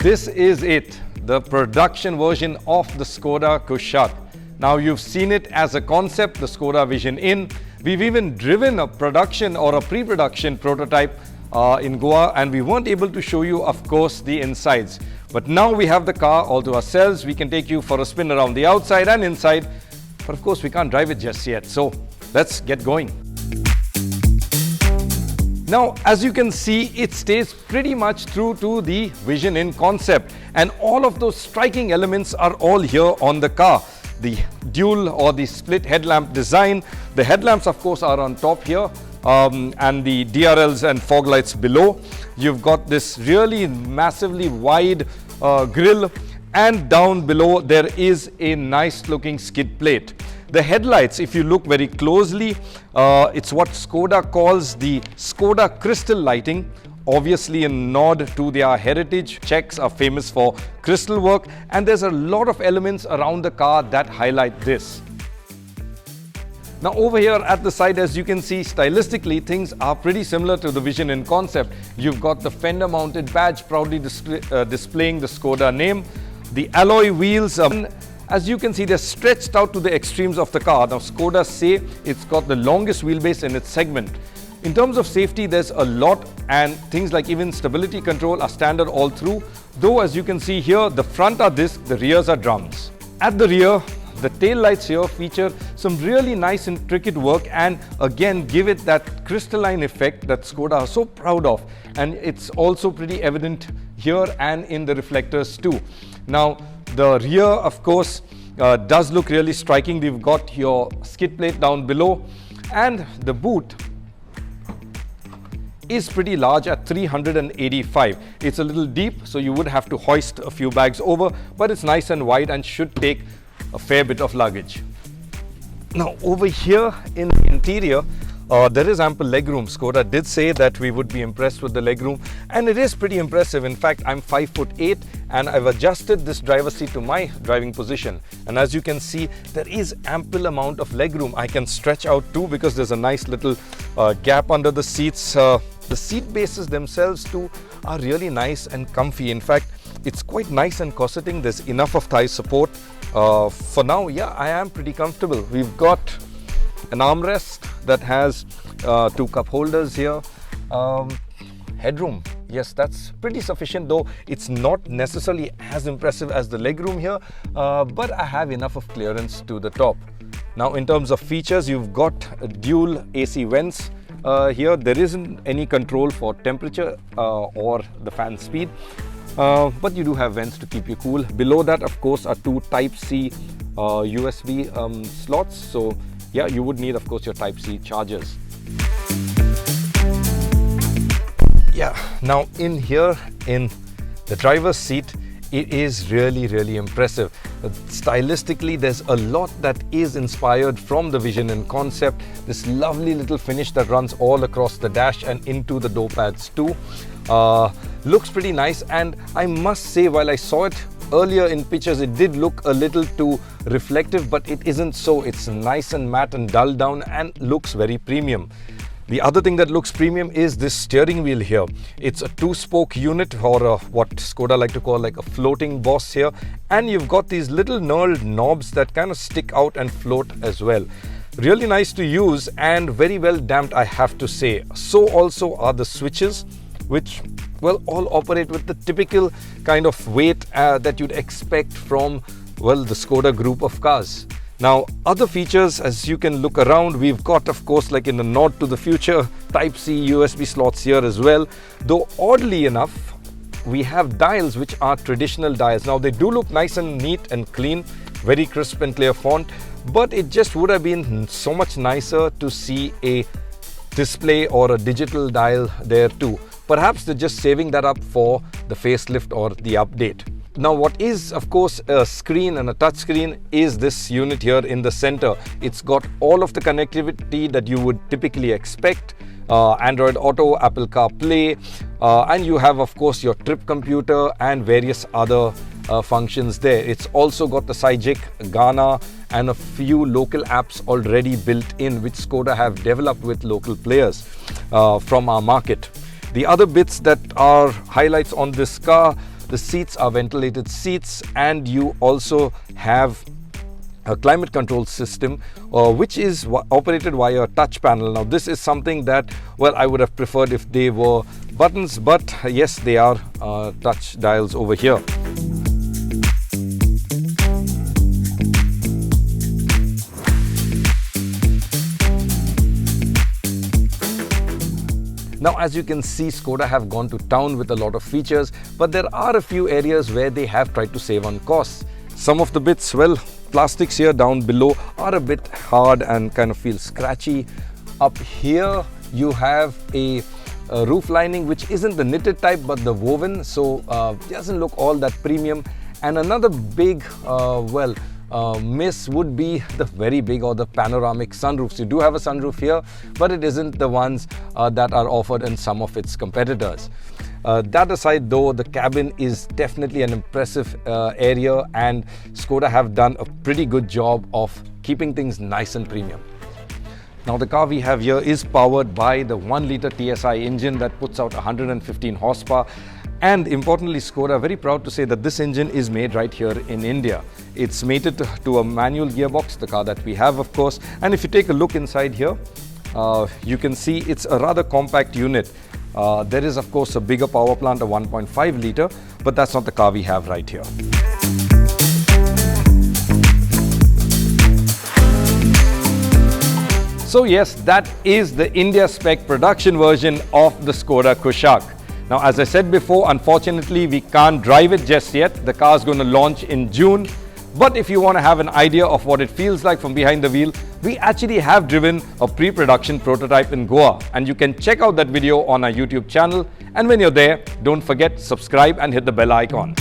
this is it, the production version of the Skoda Kushaq. Now you've seen it as a concept, the Skoda Vision In. We've even driven a production or a pre-production prototype in Goa, and we weren't able to show you, of course, the insides. But now we have the car all to ourselves. We can take you for a spin around the outside and inside. But of course, we can't drive it just yet. So let's get going. Now, as you can see, it stays pretty much true to the Vision In concept, and all of those striking elements are all here on the car. The dual or the split headlamp design. The headlamps, of course, are on top here, and the DRLs and fog lights below. You've got this really massively wide grille, and down below there is a nice looking skid plate. The headlights, if you look very closely, it's what Skoda calls the Skoda crystal lighting. Obviously a nod to their heritage. Czechs are famous for crystal work, and there's a lot of elements around the car that highlight this. Now over here at the side, as you can see, stylistically things are pretty similar to the Vision In concept. You've got the fender mounted badge proudly displaying the Skoda name. The alloy wheels, as you can see, they're stretched out to the extremes of the car. Now Skoda say it's got the longest wheelbase in its segment. In terms of safety, there's a lot, and things like even stability control are standard all through. Though as you can see here, the front are disc, the rears are drums. At the rear, the tail lights here feature some really nice intricate work, and again give it that crystalline effect that Skoda are so proud of. And it's also pretty evident here and in the reflectors too. Now the rear, of course, does look really striking. We've got your skid plate down below, and the boot is pretty large at 385. It's a little deep, so you would have to hoist a few bags over, but it's nice and wide and should take a fair bit of luggage. Now over here in the interior, there is ample legroom. Skoda did say that we would be impressed with the legroom, and it is pretty impressive. In fact, I'm 5'8", and I've adjusted this driver's seat to my driving position. And as you can see, there is ample amount of legroom. I can stretch out too, because there's a nice little gap under the seats. The seat bases themselves too are really nice and comfy. In fact, it's quite nice and corseting. There's enough of thigh support. For now, yeah, I am pretty comfortable. We've got an armrest that has 2 cup holders here. Headroom, yes, that's pretty sufficient, though it's not necessarily as impressive as the legroom here, but I have enough of clearance to the top. Now in terms of features, you've got dual AC vents here. There isn't any control for temperature or the fan speed, but you do have vents to keep you cool. Below that, of course, are 2 Type-C USB slots, so yeah, you would need, of course, your Type-C chargers. Yeah, now in here in the driver's seat, it is really impressive. Stylistically, there's a lot that is inspired from the Vision In concept. This lovely little finish that runs all across the dash and into the door pads too. Looks pretty nice, and I must say, while I saw it earlier in pictures, it did look a little too reflective, but it isn't so. It's nice and matte and dulled down and looks very premium. The other thing that looks premium is this steering wheel here. It's a 2-spoke unit, or what Skoda like to call like a floating boss here, and you've got these little knurled knobs that kind of stick out and float as well. Really nice to use and very well damped, I have to say. So also are the switches, which, well, all operate with the typical kind of weight that you'd expect from, well, the Skoda group of cars. Now, other features, as you can look around, we've got, of course, like in a nod to the future, Type-C USB slots here as well. Though oddly enough, we have dials which are traditional dials. Now, they do look nice and neat and clean, very crisp and clear font, but it just would have been so much nicer to see a display or a digital dial there too. Perhaps they're just saving that up for the facelift or the update. Now what is, of course, a screen and a touch screen is this unit here in the center. It's got all of the connectivity that you would typically expect. Android Auto, Apple CarPlay, and you have, of course, your trip computer and various other functions there. It's also got the Sygic, Ghana, and a few local apps already built in, which Skoda have developed with local players from our market. The other bits that are highlights on this car, The seats are ventilated seats, and you also have a climate control system which is operated via a touch panel. Now this is something that, well, I would have preferred if they were buttons, but yes, they are touch dials over here. Now, as you can see, Skoda have gone to town with a lot of features, but there are a few areas where they have tried to save on costs. Some of the bits, well, plastics here down below are a bit hard and kind of feel scratchy. Up here you have a roof lining which isn't the knitted type but the woven, so it doesn't look all that premium. And another big miss would be the very big or the panoramic sunroofs. You do have a sunroof here, but it isn't the ones that are offered in some of its competitors. That aside though, the cabin is definitely an impressive area, and Skoda have done a pretty good job of keeping things nice and premium. Now the car we have here is powered by the 1-litre TSI engine that puts out 115 horsepower. And importantly, Skoda are very proud to say that this engine is made right here in India. It's mated to a manual gearbox, the car that we have of course. And if you take a look inside here, you can see it's a rather compact unit. There is of course a bigger power plant, a 1.5 litre, but that's not the car we have right here. So yes, that is the India spec production version of the Skoda Kushaq. Now, as I said before, unfortunately we can't drive it just yet. The car is going to launch in June. But if you want to have an idea of what it feels like from behind the wheel, we actually have driven a pre-production prototype in Goa, and you can check out that video on our YouTube channel. And when you're there, don't forget, subscribe and hit the bell icon.